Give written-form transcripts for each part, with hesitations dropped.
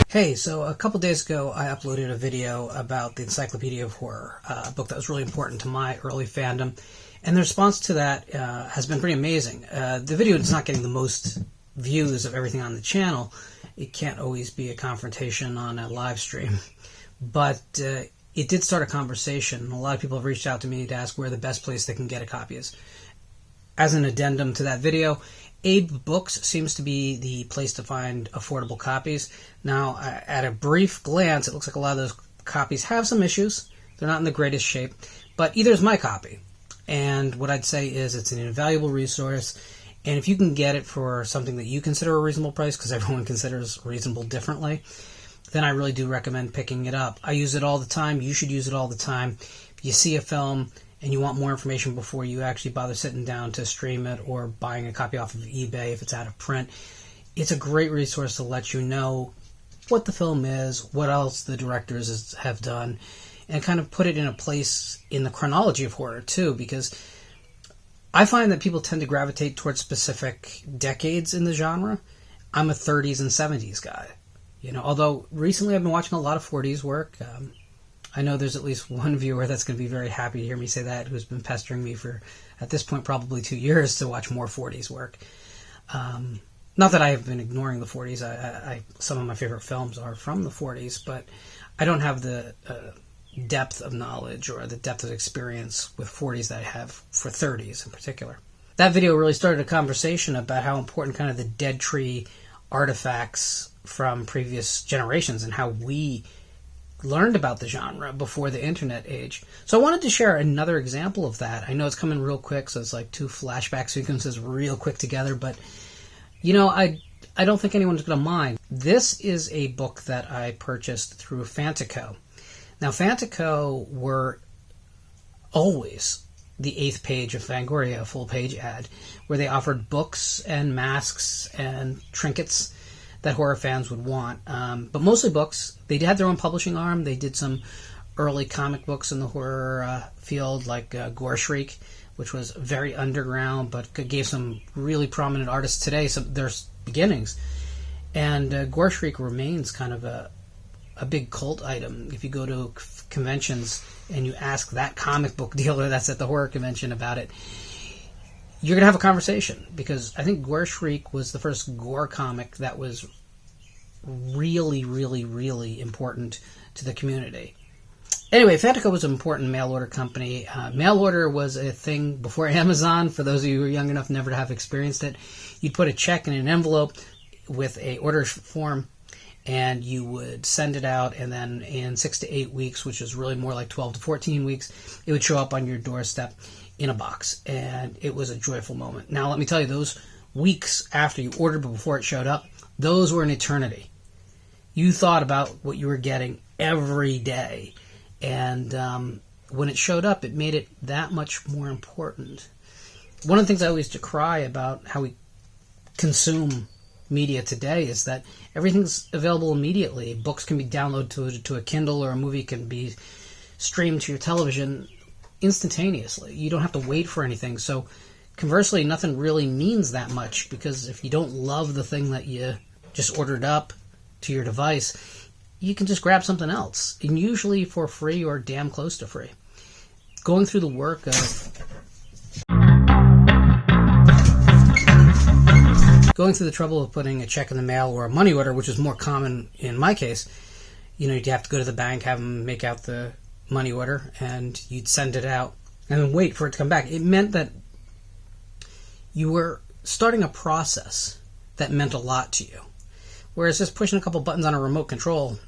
Hey, so a couple days ago I uploaded a video about the Encyclopedia of Horror, a book that was really important to my early fandom, and the response to that has been pretty amazing. The video is not getting the most views of everything on the channel. It can't always be a confrontation on a live stream, but it did start a conversation. A lot of people have reached out to me to ask where the best place they can get a copy is. As an addendum to that video, Abe Books seems to be the place to find affordable copies. Now, at a brief glance, it looks like a lot of those copies have some issues. They're not in the greatest shape, but either is my copy. And what I'd say is it's an invaluable resource, and if you can get it for something that you consider a reasonable price, because everyone considers reasonable differently, then I really do recommend picking it up. I use it all the time. You should use it all the time. If you see a film and you want more information before you actually bother sitting down to stream it or buying a copy off of eBay if it's out of print, it's a great resource to let you know what the film is, what else the directors have done, and kind of put it in a place in the chronology of horror too, because I find that people tend to gravitate towards specific decades in the genre. I'm a 30s and 70s guy, although recently I've been watching a lot of 40s work. I know there's at least one viewer that's going to be very happy to hear me say that, who's been pestering me for, at this point, probably 2 years to watch more 40s work. Not that I have been ignoring the 40s. Some of my favorite films are from the 40s, but I don't have the depth of knowledge or the depth of experience with 40s that I have for 30s in particular. That video really started a conversation about how important kind of the dead tree artifacts from previous generations and how we learned about the genre before the internet age. So I wanted to share another example of that. I know it's coming real quick, so it's like two flashback sequences real quick together, but I don't think anyone's going to mind. This is a book that I purchased through Fantico. Now, Fantico were always the 8th page of Fangoria, a full-page ad, where they offered books and masks and trinkets that horror fans would want, but mostly books. They had their own publishing arm. They did some early comic books in the horror field, like Gore Shriek, which was very underground, but gave some really prominent artists today their beginnings. And Gore Shriek remains kind of a big cult item. If you go to conventions and you ask that comic book dealer that's at the horror convention about it, you're going to have a conversation, because I think Gore Shriek was the first gore comic that was really, really, really important to the community. Anyway, Fantico was an important mail order company. Mail order was a thing before Amazon. For those of you who are young enough never to have experienced it, you'd put a check in an envelope with a order form, and you would send it out, and then in 6 to 8 weeks, which is really more like 12 to 14 weeks, it would show up on your doorstep in a box, and it was a joyful moment. Now, let me tell you, those weeks after you ordered but before it showed up, those were an eternity. You thought about what you were getting every day, and when it showed up, it made it that much more important. One of the things I always decry about how we consume media today is that everything's available immediately. Books can be downloaded to a Kindle, or a movie can be streamed to your television instantaneously. You don't have to wait for anything. So conversely, nothing really means that much, because if you don't love the thing that you just ordered up to your device, you can just grab something else, and usually for free or damn close to free. Going through the work of going through the trouble of putting a check in the mail or a money order, which is more common in my case, you'd have to go to the bank, have them make out the money order, and you'd send it out and then wait for it to come back. It meant that you were starting a process that meant a lot to you. Whereas just pushing a couple buttons on a remote control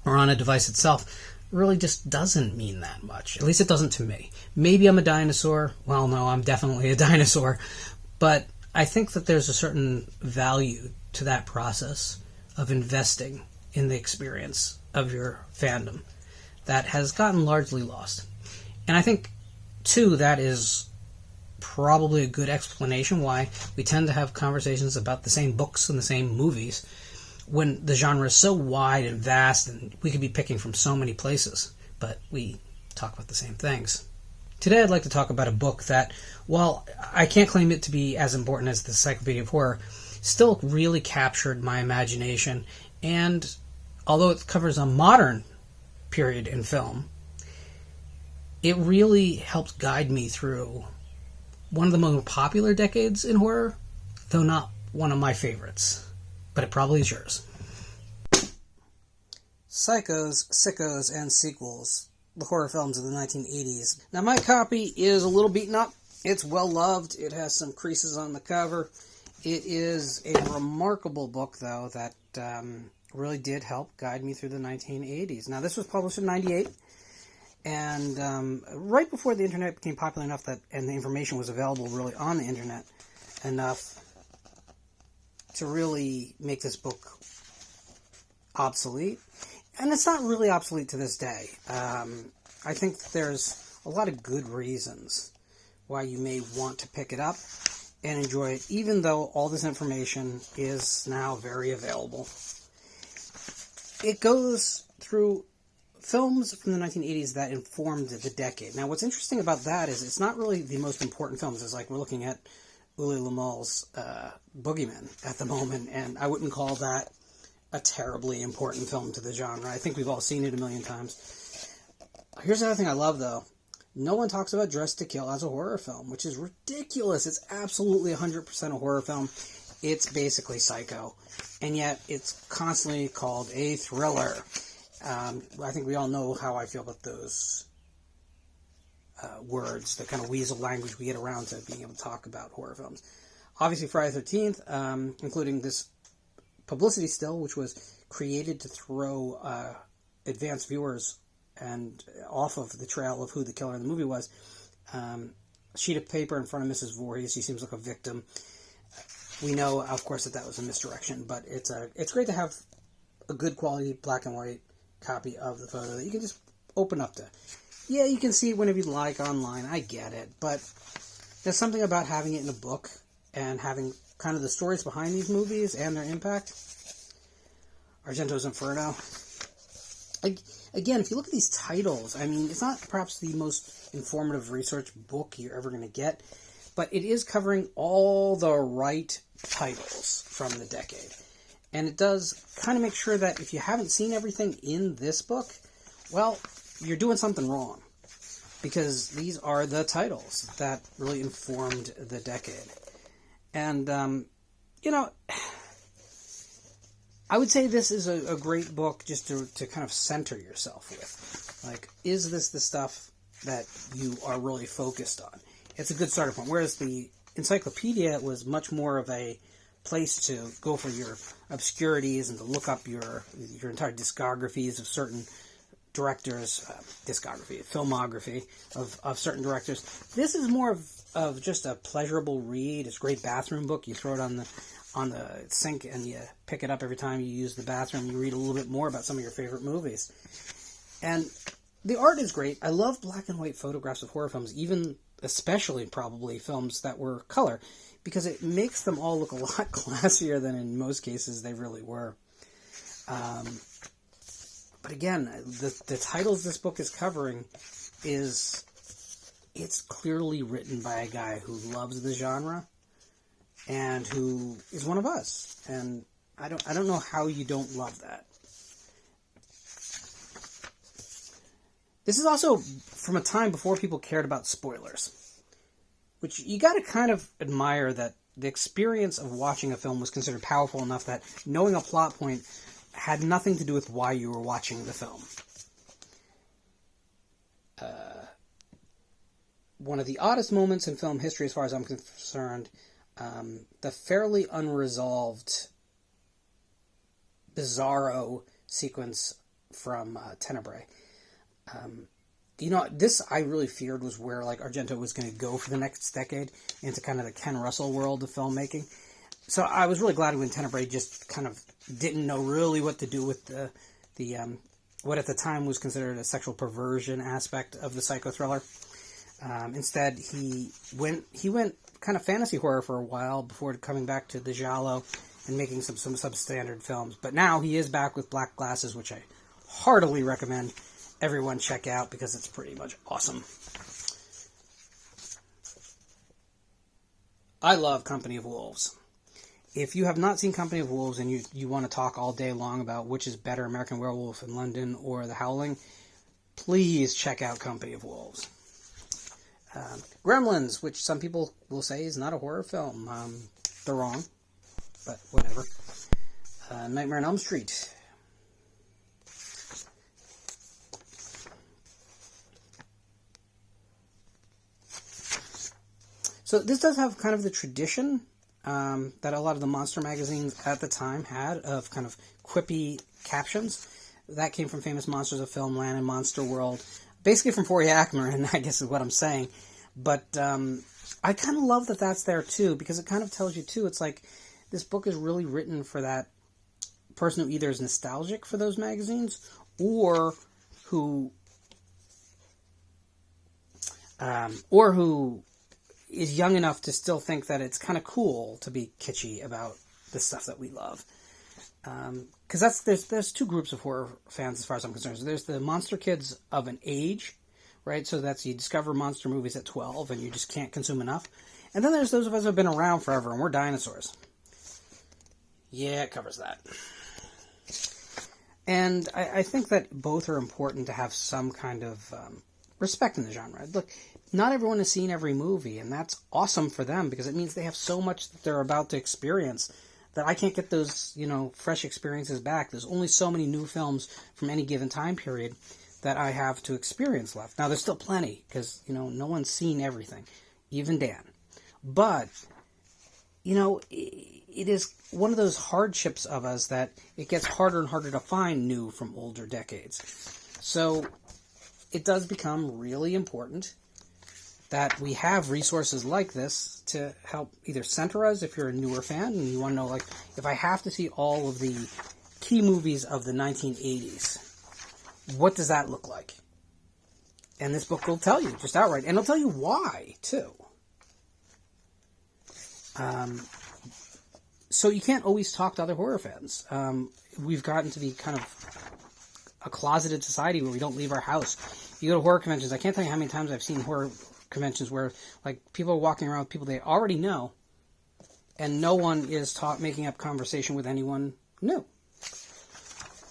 or on a device itself really just doesn't mean that much. At least it doesn't to me. Maybe I'm a dinosaur. Well, no, I'm definitely a dinosaur. But I think that there's a certain value to that process of investing in the experience of your fandom that has gotten largely lost. And I think, too, that is probably a good explanation why we tend to have conversations about the same books and the same movies when the genre is so wide and vast, and we could be picking from so many places, but we talk about the same things. Today I'd like to talk about a book that, while I can't claim it to be as important as the Encyclopedia of Horror, still really captured my imagination and although it covers a modern period in film, it really helped guide me through one of the more popular decades in horror, though not one of my favorites. But it probably is yours. Sickos, Sickos, and Sequels, the horror films of the 1980s. Now, my copy is a little beaten up. It's well-loved. It has some creases on the cover. It is a remarkable book, though, that really did help guide me through the 1980s. Now, this was published in 98, and right before the internet became popular enough that, and the information was available really on the internet enough to really make this book obsolete. And it's not really obsolete to this day. I think there's a lot of good reasons why you may want to pick it up and enjoy it, even though all this information is now very available. It goes through films from the 1980s that informed the decade. Now, what's interesting about that is it's not really the most important films. It's like we're looking at Uli Lamal's Boogeyman at the moment, and I wouldn't call that a terribly important film to the genre. I think we've all seen it a million times. Here's the other thing I love, though. No one talks about Dressed to Kill as a horror film, which is ridiculous. It's absolutely 100% a horror film. It's basically Psycho, and yet it's constantly called a thriller. I think we all know how I feel about those words, the kind of weasel language we get around to being able to talk about horror films. Obviously, Friday the 13th, including this publicity still, which was created to throw advanced viewers and off of the trail of who the killer in the movie was. Sheet of paper in front of Mrs. Voorhees. She seems like a victim. We know, of course, that was a misdirection, but it's great to have a good quality black and white copy of the photo that you can just open up to. Yeah, you can see it whenever you like online. I get it, but there's something about having it in a book and having kind of the stories behind these movies and their impact. Argento's Inferno. Again, if you look at these titles, I mean, it's not perhaps the most informative research book you're ever going to get, but it is covering all the right titles from the decade. And it does kind of make sure that if you haven't seen everything in this book, well, you're doing something wrong. Because these are the titles that really informed the decade. And, I would say this is a great book just to kind of center yourself with. Like, is this the stuff that you are really focused on? It's a good starting point. Whereas the encyclopedia was much more of a place to go for your obscurities and to look up your entire discographies of certain directors, filmography of certain directors. This is more of just a pleasurable read. It's a great bathroom book. You throw it on the sink and you pick it up every time you use the bathroom. You read a little bit more about some of your favorite movies. And the art is great. I love black and white photographs of horror films, even especially probably films that were color, because it makes them all look a lot classier than in most cases they really were. But again, the titles this book is covering it's clearly written by a guy who loves the genre and who is one of us. And I don't know how you don't love that. This is also from a time before people cared about spoilers, which you got to kind of admire that the experience of watching a film was considered powerful enough that knowing a plot point had nothing to do with why you were watching the film. One of the oddest moments in film history, as far as I'm concerned, the fairly unresolved bizarro sequence from Tenebrae. This I really feared was where Argento was going to go for the next decade into kind of the Ken Russell world of filmmaking. So I was really glad when Tenebrae just kind of didn't know really what to do with the what at the time was considered a sexual perversion aspect of the psycho thriller. Instead, he went kind of fantasy horror for a while before coming back to the giallo and making some substandard films. But now he is back with Black Glasses, which I heartily recommend everyone check out because it's pretty much awesome. I love Company of Wolves. if you have not seen Company of Wolves and you want to talk all day long about which is better, American Werewolf in London or The Howling, please check out Company of Wolves. Gremlins, which some people will say is not a horror film. They're wrong, but whatever. Nightmare on Elm Street. So this does have kind of the tradition that a lot of the monster magazines at the time had of kind of quippy captions. That came from Famous Monsters of Filmland and Monster World. Basically from Forey Ackerman, I guess is what I'm saying. But I kind of love that that's there too, because it kind of tells you too, it's like this book is really written for that person who either is nostalgic for those magazines or who is young enough to still think that it's kind of cool to be kitschy about the stuff that we love. Because there's two groups of horror fans as far as I'm concerned. So there's the monster kids of an age, right? So that's you discover monster movies at 12 and you just can't consume enough. And then there's those of us who have been around forever and we're dinosaurs. Yeah, it covers that. And I think that both are important to have some kind of respect in the genre. Look, not everyone has seen every movie, and that's awesome for them because it means they have so much that they're about to experience that I can't get those, fresh experiences back. There's only so many new films from any given time period that I have to experience left. Now, there's still plenty because, no one's seen everything, even Dan. But, it is one of those hardships of us that it gets harder and harder to find new from older decades. So it does become really important that we have resources like this to help either center us if you're a newer fan and you want to know, like, if I have to see all of the key movies of the 1980s, what does that look like? And this book will tell you just outright. And it'll tell you why, too. So you can't always talk to other horror fans. We've gotten to be kind of a closeted society where we don't leave our house. You go to horror conventions. I can't tell you how many times I've seen horror conventions where, like, people are walking around with people they already know, and no one is making up conversation with anyone new.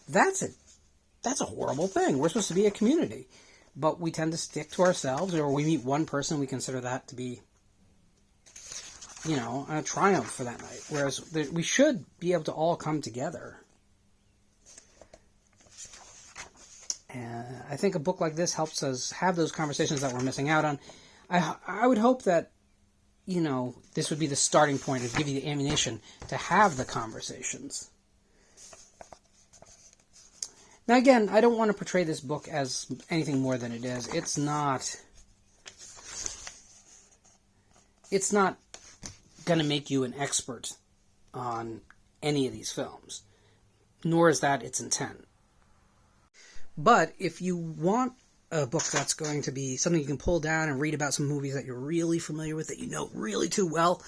That's a horrible thing. We're supposed to be a community, but we tend to stick to ourselves, or we meet one person, we consider that to be, a triumph for that night. Whereas we should be able to all come together. And I think a book like this helps us have those conversations that we're missing out on. I would hope that, this would be the starting point to give you the ammunition to have the conversations. Now, again, I don't want to portray this book as anything more than it is. It's not going to make you an expert on any of these films, nor is that its intent. But if you want a book that's going to be something you can pull down and read about some movies that you're really familiar with, that you know really too well,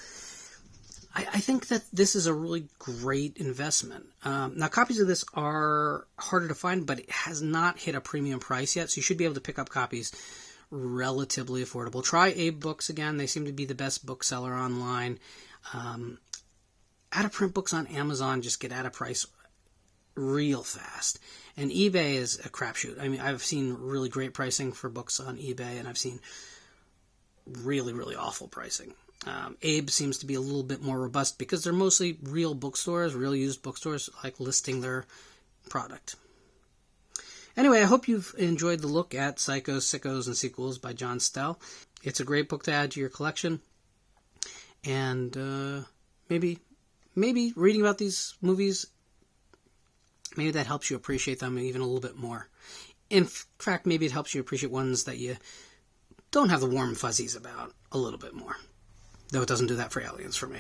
I think that this is a really great investment. Now, copies of this are harder to find, but it has not hit a premium price yet, so you should be able to pick up copies relatively affordable. Try Abe Books again. They seem to be the best bookseller online. Out-of-print books on Amazon just get out of price real fast. And eBay is a crapshoot. I mean, I've seen really great pricing for books on eBay, and I've seen really, really awful pricing. Abe seems to be a little bit more robust because they're mostly real bookstores, real used bookstores, like listing their product. Anyway, I hope you've enjoyed the look at Sickos, Sickos, and Sequels by John Stell. It's a great book to add to your collection. And maybe reading about these movies, maybe that helps you appreciate them even a little bit more. In fact, maybe it helps you appreciate ones that you don't have the warm fuzzies about a little bit more. Though it doesn't do that for Aliens for me.